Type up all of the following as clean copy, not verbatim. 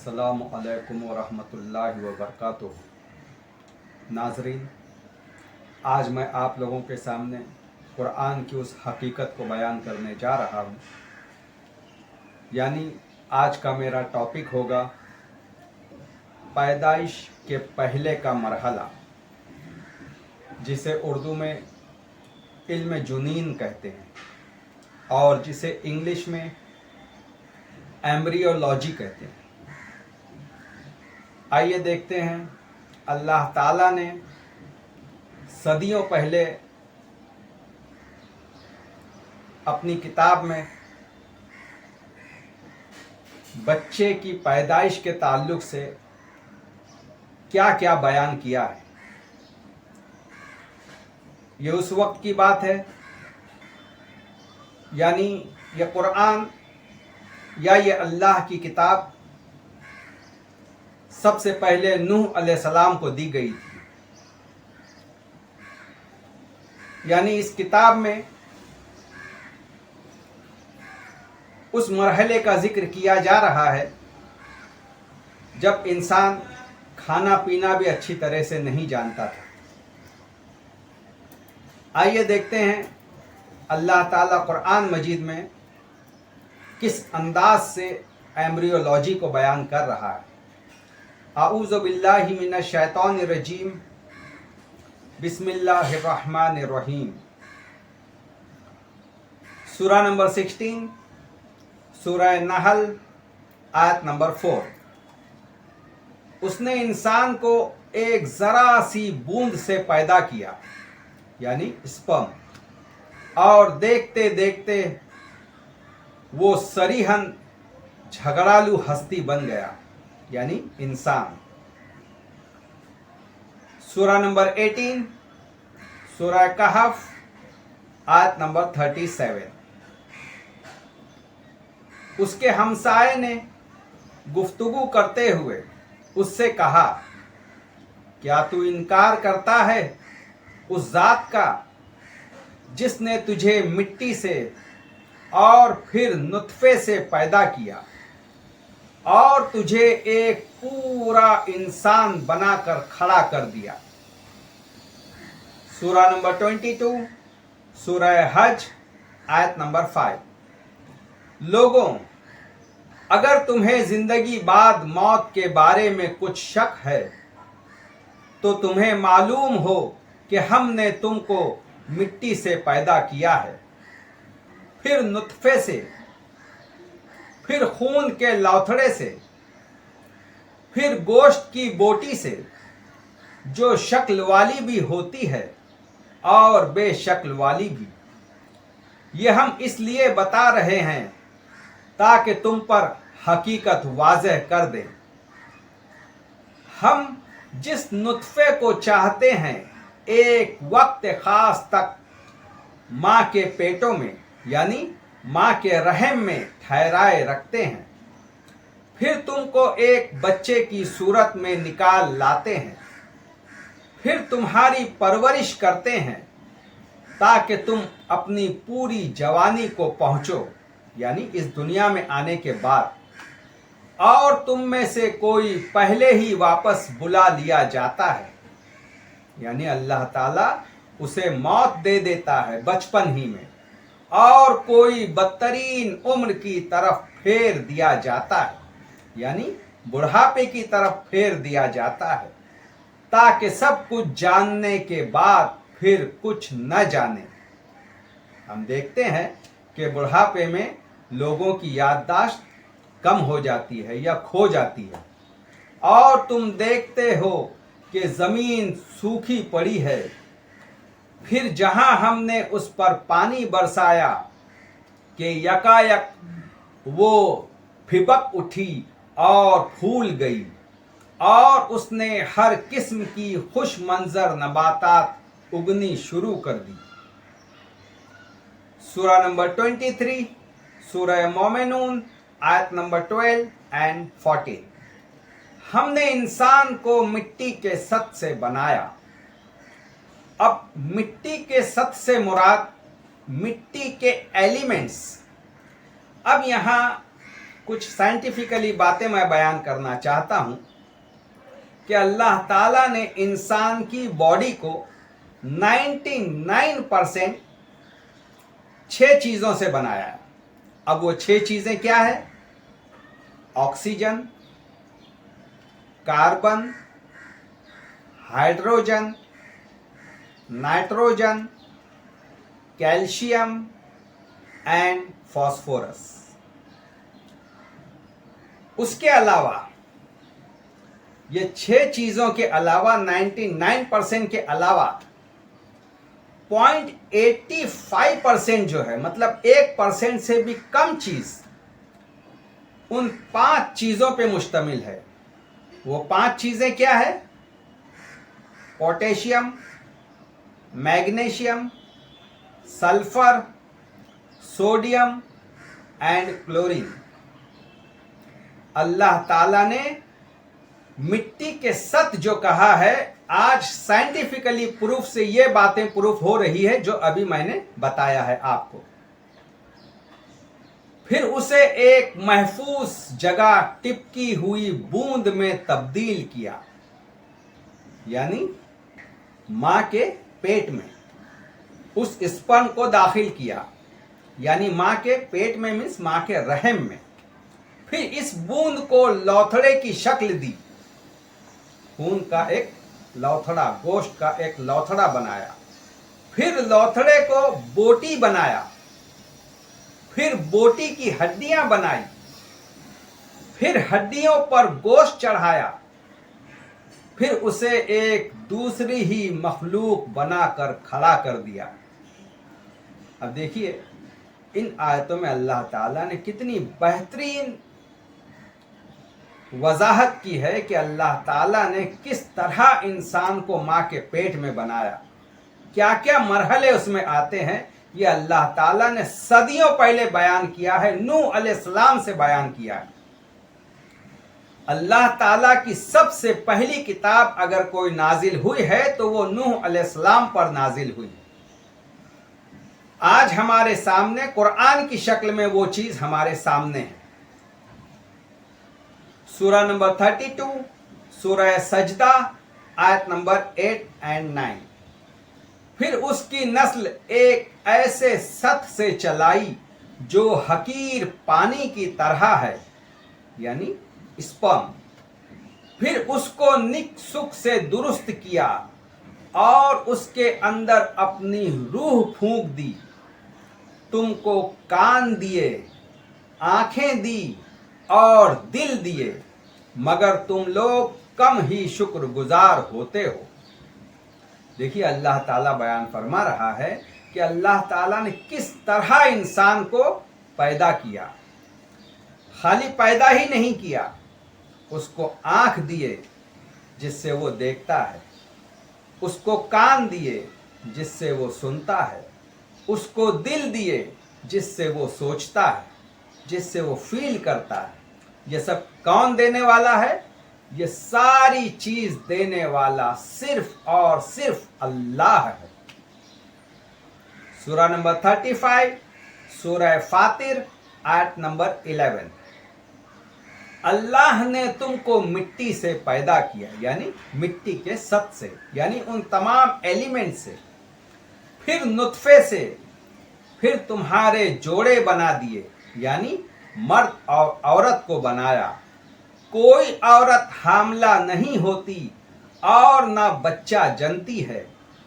अस्सलामु अलैकुम वरहमतुल्लाहि वबरकातुहू। नाज़रीन, आज मैं आप लोगों के सामने कुरान की उस हकीकत को बयान करने जा रहा हूँ। यानी आज का मेरा टॉपिक होगा पैदाइश के पहले का मरहला, जिसे उर्दू में इल्म जुनीन कहते हैं और जिसे इंग्लिश में एम्ब्रियोलॉजी कहते हैं। आइए देखते हैं, अल्लाह ताला ने सदियों पहले अपनी किताब में बच्चे की पैदाइश के ताल्लुक से क्या क्या बयान किया है। ये उस वक्त की बात है, यानी ये कुरान या ये अल्लाह की किताब सबसे पहले नूह अलैहिस्सलाम को दी गई थी। यानी इस किताब में उस मरहले का जिक्र किया जा रहा है जब इंसान खाना पीना भी अच्छी तरह से नहीं जानता था। आइए देखते हैं अल्लाह ताला कुरान मजीद में किस अंदाज से एम्ब्रियोलॉजी को बयान कर रहा है। आऊज़ु बिल्लाहि मिनश शैतानिर रजीम, बिस्मिल्लाहिर्रहमानिर्रहीम। सूरा नंबर 16, सूरह नहल, आयत नंबर 4। उसने इंसान को एक जरा सी बूंद से पैदा किया, यानी स्पर्म, और देखते देखते वो सरीहन झगड़ालू हस्ती बन गया, यानी इंसान। सूरा नंबर 18, सूरह कहफ, आयत नंबर 37। उसके हमसाये ने गुफ्तगू करते हुए उससे कहा, क्या तू इनकार करता है उस जात का जिसने तुझे मिट्टी से और फिर नुत्फे से पैदा किया और तुझे एक पूरा इंसान बनाकर खड़ा कर दिया। सूरा नंबर 22, सूरह हज, आयत नंबर 5। लोगों, अगर तुम्हें जिंदगी बाद मौत के बारे में कुछ शक है तो तुम्हें मालूम हो कि हमने तुमको मिट्टी से पैदा किया है, फिर नुत्फे से, फिर खून के लौथड़े से, फिर गोश्त की बोटी से जो शक्ल वाली भी होती है और बेशक्ल वाली भी। ये हम इसलिए बता रहे हैं ताकि तुम पर हकीकत वाज़ेह कर दें। हम जिस नुत्फे को चाहते हैं एक वक्त खास तक माँ के पेटों में, यानी माँ के रहम में ठहराए रखते हैं, फिर तुमको एक बच्चे की सूरत में निकाल लाते हैं, फिर तुम्हारी परवरिश करते हैं ताकि तुम अपनी पूरी जवानी को पहुंचो, यानी इस दुनिया में आने के बाद, और तुम में से कोई पहले ही वापस बुला लिया जाता है, यानी अल्लाह ताला उसे मौत दे देता है बचपन ही में, और कोई बदतरीन उम्र की तरफ फेर दिया जाता है, यानी बुढ़ापे की तरफ फेर दिया जाता है, ताकि सब कुछ जानने के बाद फिर कुछ न जाने। हम देखते हैं कि बुढ़ापे में लोगों की याददाश्त कम हो जाती है या खो जाती है, और तुम देखते हो कि जमीन सूखी पड़ी है, फिर जहां हमने उस पर पानी बरसाया कि यकायक वो फिपक उठी और फूल गई, और उसने हर किस्म की खुश मंजर नबातात उगनी शुरू कर दी। सूरा नंबर 23, सूरह मोमिनून, आयत नंबर 12 एंड 14। हमने इंसान को मिट्टी के सत से बनाया। अब मिट्टी के सत से मुराद मिट्टी के एलिमेंट्स। अब यहाँ कुछ साइंटिफिकली बातें मैं बयान करना चाहता हूं कि अल्लाह ताला ने इंसान की बॉडी को 99% 6 चीज़ों से बनाया है। अब वो 6 चीज़ें क्या है? Oxygen, carbon, hydrogen, nitrogen, calcium and phosphorus. उसके अलावा ये 6 चीज़ों के अलावा 99% के अलावा 0.85% जो है, मतलब 1% से भी कम चीज़ उन 5 चीज़ों पे मुश्तमिल है। वो 5 चीज़ें क्या है? Potassium, magnesium, sulphur, sodium and chlorine. Allah ताला ने मिट्टी के सत जो कहा है, आज साइंटिफिकली प्रूफ से ये बातें प्रूफ हो रही है जो अभी मैंने बताया है आपको। फिर उसे एक महफूज जगह टिपकी हुई बूंद में तब्दील किया, यानी मां के पेट में उस स्पर्म को दाखिल किया, यानी मां के पेट में मीन्स मां के रहम में। फिर इस बूंद को लौथड़े की शक्ल दी, खून का एक लौथड़ा, गोश्त का एक लौथड़ा बनाया। फिर लौथड़े को बोटी बनाया, फिर बोटी की हड्डियां बनाई, फिर हड्डियों पर गोश्त चढ़ाया, फिर उसे एक दूसरी ही मखलूक बनाकर खड़ा कर दिया। अब देखिए, इन आयतों में अल्लाह ताला ने कितनी बेहतरीन वजाहत की है कि अल्लाह ताला ने किस तरह इंसान को माँ के पेट में बनाया, क्या क्या मरहले उसमें आते हैं। ये अल्लाह ताला ने सदियों पहले बयान किया है, नूह अलैहिस्सलाम से बयान किया है। अल्लाह ताला की सबसे पहली किताब अगर कोई नाजिल हुई है तो वो नूह अलैहिस्सलाम पर नाजिल हुई। आज हमारे सामने कुरान की शक्ल में वो चीज हमारे सामने है। सूरा नंबर 32, सूरह सजदा, आयत नंबर 8 एंड 9। फिर उसकी नस्ल एक ऐसे सत से चलाई जो हकीर पानी की तरह है, यानी स्पर्म। फिर उसको निक सुख से दुरुस्त किया और उसके अंदर अपनी रूह फूंक दी। तुमको कान दिए, आंखें दी और दिल दिए, मगर तुम लोग कम ही शुक्रगुजार होते हो। देखिए, अल्लाह ताला बयान फरमा रहा है कि अल्लाह ताला ने किस तरह इंसान को पैदा किया। खाली पैदा ही नहीं किया, उसको आंख दिए जिससे वो देखता है, उसको कान दिए जिससे वो सुनता है, उसको दिल दिए जिससे वो सोचता है, जिससे वो फील करता है। ये सब कौन देने वाला है? ये सारी चीज देने वाला सिर्फ और सिर्फ अल्लाह है। सूरा नंबर 35, सूरह फातिर, आयत नंबर 11। अल्लाह ने तुमको मिट्टी से पैदा किया, यानी मिट्टी के सत से, यानी उन तमाम एलिमेंट से, फिर नुत्फे से, फिर तुम्हारे जोड़े बना दिए, यानी मर्द और औरत को बनाया। कोई औरत हामला नहीं होती और ना बच्चा जनती है,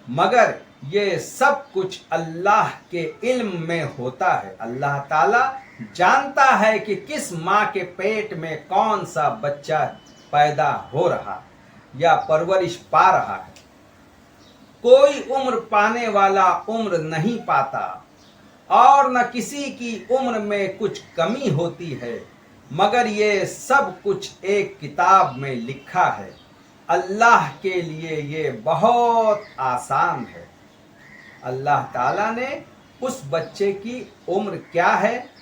मगर ये सब कुछ अल्लाह के इल्म में होता है। अल्लाह ताला जानता है कि किस माँ के पेट में कौन सा बच्चा पैदा हो रहा या परवरिश पा रहा है। कोई उम्र पाने वाला उम्र नहीं पाता और न किसी की उम्र में कुछ कमी होती है, मगर ये सब कुछ एक किताब में लिखा है। अल्लाह के लिए ये बहुत आसान है। अल्लाह ताला ने उस बच्चे की उम्र क्या है,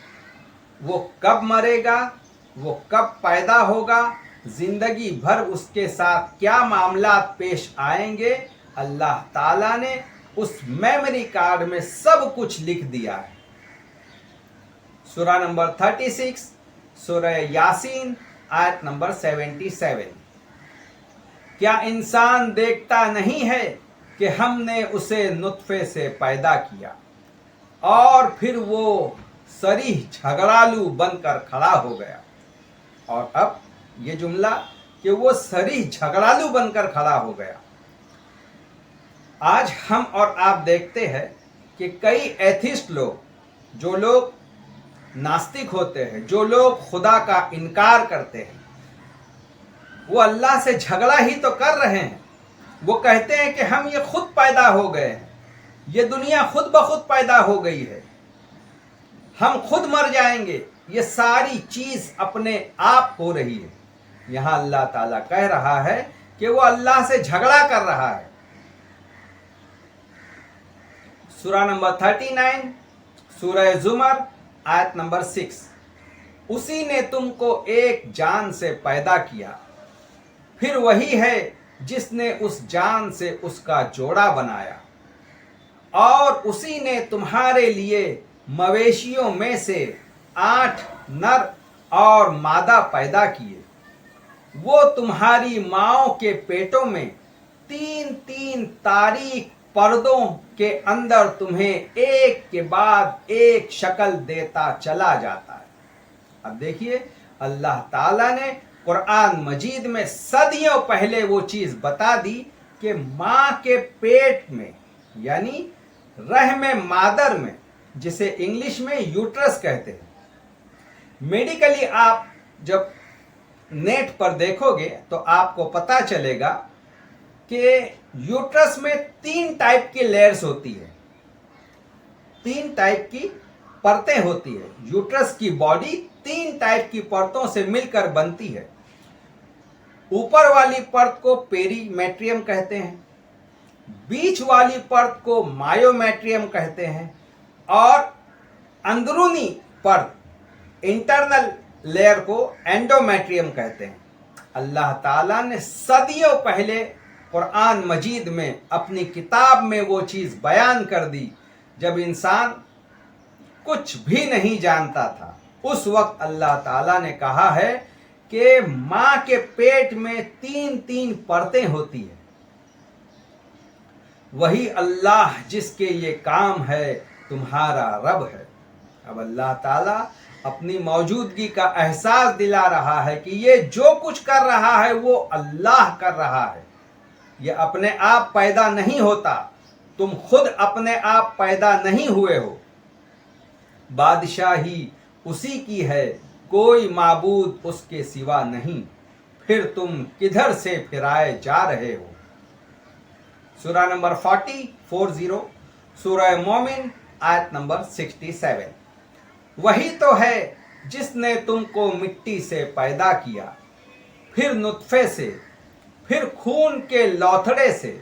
वो कब मरेगा, वो कब पैदा होगा, जिंदगी भर उसके साथ क्या मामलात पेश आएंगे, अल्लाह ताला ने उस मेमोरी कार्ड में सब कुछ लिख दिया है। सूरा नंबर 36, सूरह यासीन आयत नंबर 77। क्या इंसान देखता नहीं है कि हमने उसे नुत्फे से पैदा किया और फिर वो सरीह झगड़ालू बनकर खड़ा हो गया। और अब ये जुमला कि वो सरीह झगड़ालू बनकर खड़ा हो गया। आज हम और आप देखते हैं कि कई एथिस्ट लोग, जो लोग नास्तिक होते हैं, जो लोग खुदा का इनकार करते हैं, वो अल्लाह से झगड़ा ही तो कर रहे हैं। वो कहते हैं कि हम ये खुद पैदा हो गए हैं, ये दुनिया खुद ब खुद पैदा हो गई है, हम खुद मर जाएंगे, ये सारी चीज अपने आप हो रही है। यहां अल्लाह ताला कह रहा है कि वो अल्लाह से झगड़ा कर रहा है। सूरा नंबर 39 सूरह जुमर आयत नंबर 6। उसी ने तुमको एक जान से पैदा किया, फिर वही है जिसने उस जान से उसका जोड़ा बनाया, और उसी ने तुम्हारे लिए मवेशियों में से 8 नर और मादा पैदा किए। वो तुम्हारी माओं के पेटों में 3-3 तारीख पर्दों के अंदर तुम्हें एक के बाद एक शक्ल देता चला जाता है। अब देखिए, अल्लाह ताला ने कुरान मजीद में सदियों पहले वो चीज बता दी कि माँ के पेट में, यानी रहम मादर में, जिसे इंग्लिश में यूट्रस कहते हैं। मेडिकली आप जब नेट पर देखोगे तो आपको पता चलेगा कि यूट्रस में 3 टाइप की लेयर्स होती है, 3 टाइप की परतें होती है। यूट्रस की बॉडी 3 टाइप की परतों से मिलकर बनती है। ऊपर वाली परत को पेरीमेट्रियम कहते हैं, बीच वाली परत को मायोमेट्रियम कहते हैं, और अंदरूनी परत, इंटरनल लेयर को एंडोमेट्रियम कहते हैं। अल्लाह ताला ने सदियों पहले कुरान मजीद में अपनी किताब में वो चीज बयान कर दी जब इंसान कुछ भी नहीं जानता था। उस वक्त अल्लाह ताला ने कहा है कि माँ के पेट में 3-3 परतें होती है। वही अल्लाह जिसके ये काम है तुम्हारा रब है। अब अल्लाह ताला अपनी मौजूदगी का एहसास दिला रहा है कि ये जो कुछ कर रहा है वो अल्लाह कर रहा है। ये अपने आप पैदा नहीं होता, तुम खुद अपने आप पैदा नहीं हुए हो। बादशाही उसी की है, कोई माबूद उसके सिवा नहीं, फिर तुम किधर से फिराए जा रहे हो। सूरा नंबर 40 सूरह मोमिन आयत नंबर 67। वही तो है जिसने तुमको मिट्टी से पैदा किया, फिर नुत्फे से, फिर खून के लौथड़े से,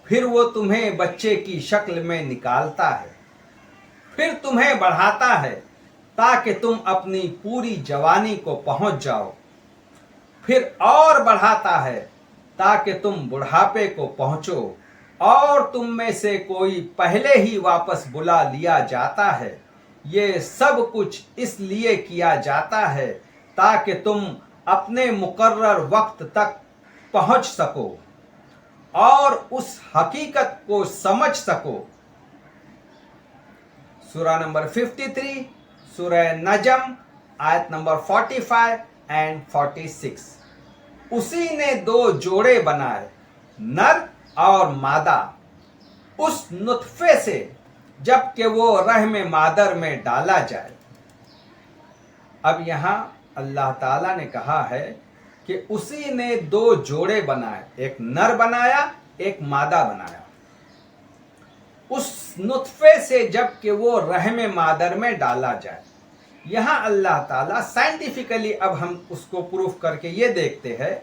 फिर वो तुम्हें बच्चे की शक्ल में निकालता है, फिर तुम्हें बढ़ाता है ताकि तुम अपनी पूरी जवानी को पहुंच जाओ, फिर और बढ़ाता है ताकि तुम बुढ़ापे को पहुंचो, और तुम में से कोई पहले ही वापस बुला लिया जाता है। ये सब कुछ इसलिए किया जाता है ताकि तुम अपने मुकर्रर वक्त तक पहुंच सको और उस हकीकत को समझ सको। सूरा नंबर 53 सूरह नजम आयत नंबर 45 एंड 46। उसी ने 2 जोड़े बनाए, नर और मादा, उस नुत्फे से जबकि वो रहम मादर में डाला जाए। अब यहां अल्लाह ताला ने कहा है कि उसी ने 2 जोड़े बनाए, एक नर बनाया, एक मादा बनाया। उस नुत्फे से जबकि वो रहम मादर में डाला जाए। यहां अल्लाह ताला साइंटिफिकली, अब हम उसको प्रूफ करके ये देखते हैं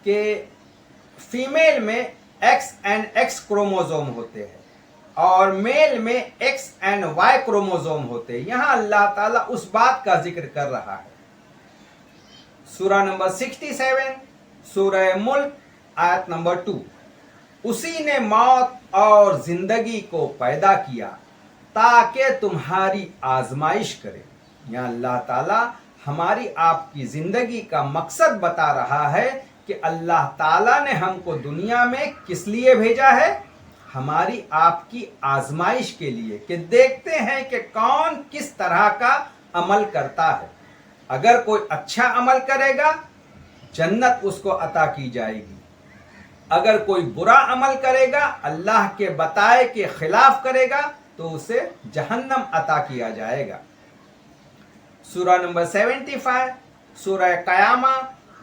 कि फीमेल में X एंड X क्रोमोसोम होते हैं और मेल में X एंड Y क्रोमोसोम होते हैं। यहां अल्लाह ताला उस बात का जिक्र कर रहा है। सूरा नंबर 67 सूरह मुल्क आयत नंबर 2। उसी ने मौत और जिंदगी को पैदा किया ताकि तुम्हारी आजमाइश करे। यहाँ अल्लाह ताला ہماری آپ کی زندگی کا مقصد بتا رہا ہے کہ اللہ تعالیٰ نے ہم کو دنیا میں کس لیے بھیجا ہے؟ ہماری آپ کی آزمائش کے لیے، کہ دیکھتے ہیں کہ کون کس طرح کا عمل کرتا ہے۔ اگر کوئی اچھا عمل کرے گا جنت اس کو عطا کی جائے گی، اگر کوئی برا عمل کرے گا، اللہ کے بتائے کے خلاف کرے گا، تو اسے جہنم عطا کیا جائے گا۔ سورہ نمبر 75 سورہ قیامہ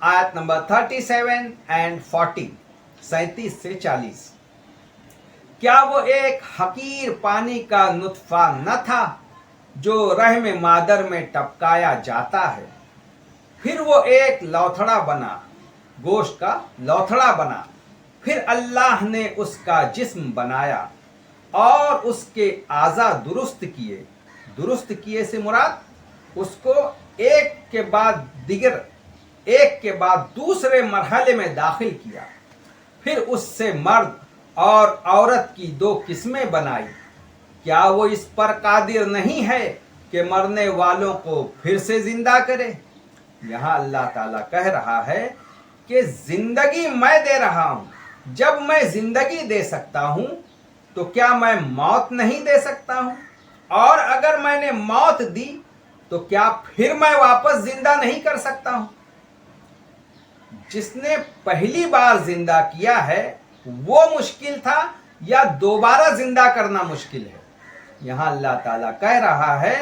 آیت نمبر 37 اینڈ 40، 37 سے 40۔ کیا وہ ایک حقیر پانی کا نطفہ نہ تھا جو رحم مادر میں ٹپکایا جاتا ہے، پھر وہ ایک لوتھڑا بنا، گوشت کا لوتھڑا بنا، پھر اللہ نے اس کا جسم بنایا اور اس کے اعضاء درست کیے۔ درست کیے سے مراد اس کو ایک کے بعد دوسرے مرحلے میں داخل کیا، پھر اس سے مرد اور عورت کی 2 قسمیں بنائی۔ کیا وہ اس پر قادر نہیں ہے کہ مرنے والوں کو پھر سے زندہ کرے؟ یہاں اللہ تعالیٰ کہہ رہا ہے کہ زندگی میں دے رہا ہوں، جب میں زندگی دے سکتا ہوں تو کیا میں موت نہیں دے سکتا ہوں؟ اور اگر میں نے موت دی تو کیا پھر میں واپس زندہ نہیں کر سکتا ہوں؟ جس نے پہلی بار زندہ کیا ہے وہ مشکل تھا یا دوبارہ زندہ کرنا مشکل ہے؟ یہاں اللہ تعالیٰ کہہ رہا ہے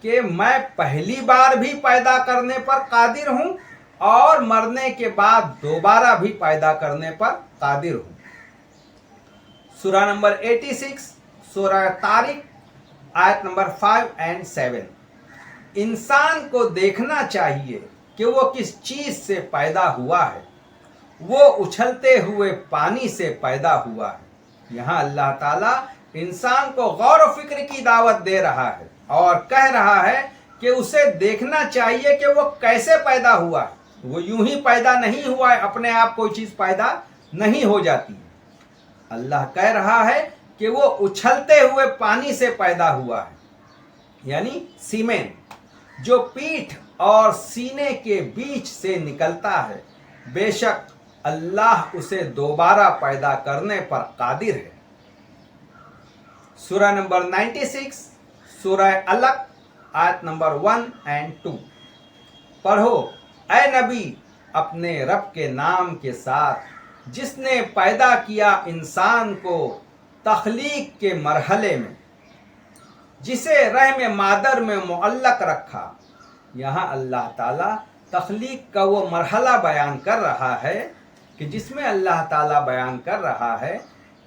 کہ میں پہلی بار بھی پیدا کرنے پر قادر ہوں اور مرنے کے بعد دوبارہ بھی پیدا کرنے پر قادر ہوں۔ سورہ نمبر 86 سورہ طارق آیت نمبر 5 اینڈ 7۔ انسان کو دیکھنا چاہیے کہ وہ کس چیز سے پیدا ہوا ہے، وہ اچھلتے ہوئے پانی سے پیدا ہوا ہے۔ یہاں اللہ تعالیٰ انسان کو غور و فکر کی دعوت دے رہا ہے اور کہہ رہا ہے کہ اسے دیکھنا چاہیے کہ وہ کیسے پیدا ہوا ہے۔ وہ یوں ہی پیدا نہیں ہوا ہے، اپنے آپ کوئی چیز پیدا نہیں ہو جاتی۔ اللہ کہہ رہا ہے کہ وہ اچھلتے ہوئے پانی سے پیدا ہوا ہے، یعنی سیمن جو پیٹھ اور سینے کے بیچ سے نکلتا ہے۔ بے شک اللہ اسے دوبارہ پیدا کرنے پر قادر ہے۔ سورہ نمبر 96 سورہ علق آیت نمبر 1 اینڈ 2۔ پڑھو اے نبی اپنے رب کے نام کے ساتھ جس نے پیدا کیا انسان کو تخلیق کے مرحلے میں، جسے رحم مادر میں معلق رکھا۔ یہاں اللہ تعالیٰ تخلیق کا وہ مرحلہ بیان کر رہا ہے کہ جس میں اللہ تعالیٰ بیان کر رہا ہے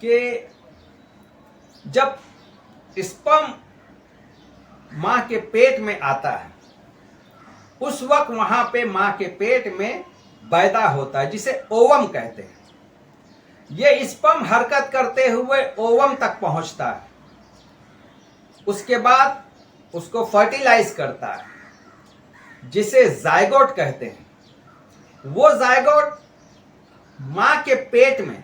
کہ جب اسپرم ماں کے پیٹ میں آتا ہے اس وقت وہاں پہ ماں کے پیٹ میں پیدا ہوتا ہے، جسے اووم کہتے ہیں۔ یہ اسپرم حرکت کرتے ہوئے اووم تک پہنچتا ہے، اس کے بعد اس کو فرٹیلائز کرتا ہے، جسے زائگوٹ کہتے ہیں۔ وہ زائگوٹ ماں کے پیٹ میں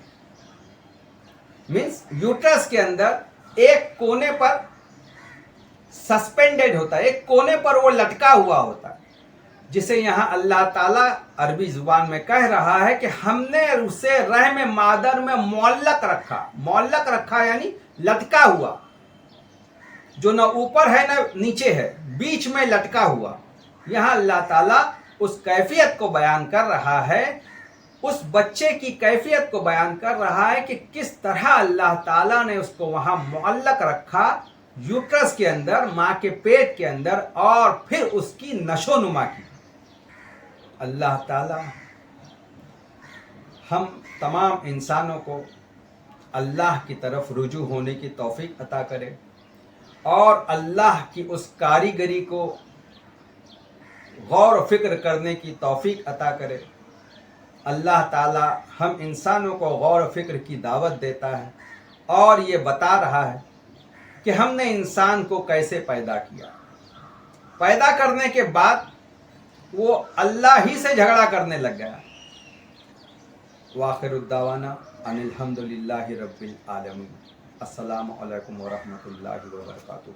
مینس یوٹرس کے اندر ایک کونے پر سسپینڈڈ ہوتا ہے، ایک کونے پر وہ لٹکا ہوا ہوتا ہے، جسے یہاں اللہ تعالیٰ عربی زبان میں کہہ رہا ہے کہ ہم نے اسے رحم مادر میں معلق رکھا۔ معلق رکھا یعنی لٹکا ہوا، جو نہ اوپر ہے نہ نیچے ہے، بیچ میں لٹکا ہوا۔ یہاں اللہ تعالیٰ اس کیفیت کو بیان کر رہا ہے، اس بچے کی کیفیت کو بیان کر رہا ہے کہ کس طرح اللہ تعالیٰ نے اس کو وہاں معلق رکھا یوٹرس کے اندر، ماں کے پیٹ کے اندر، اور پھر اس کی نشو نما کی۔ اللہ تعالیٰ ہم تمام انسانوں کو اللہ کی طرف رجوع ہونے کی توفیق عطا کرے اور اللہ کی اس کاریگری کو غور و فکر کرنے کی توفیق عطا کرے۔ اللہ تعالیٰ ہم انسانوں کو غور و فکر کی دعوت دیتا ہے اور یہ بتا رہا ہے کہ ہم نے انسان کو کیسے پیدا کیا۔ پیدا کرنے کے بعد وہ اللہ ہی سے جھگڑا کرنے لگ گیا۔ وآخر الدعوانا ان الحمد للہ رب العالمین۔ السلام علیکم ورحمۃ اللہ وبرکاتہ۔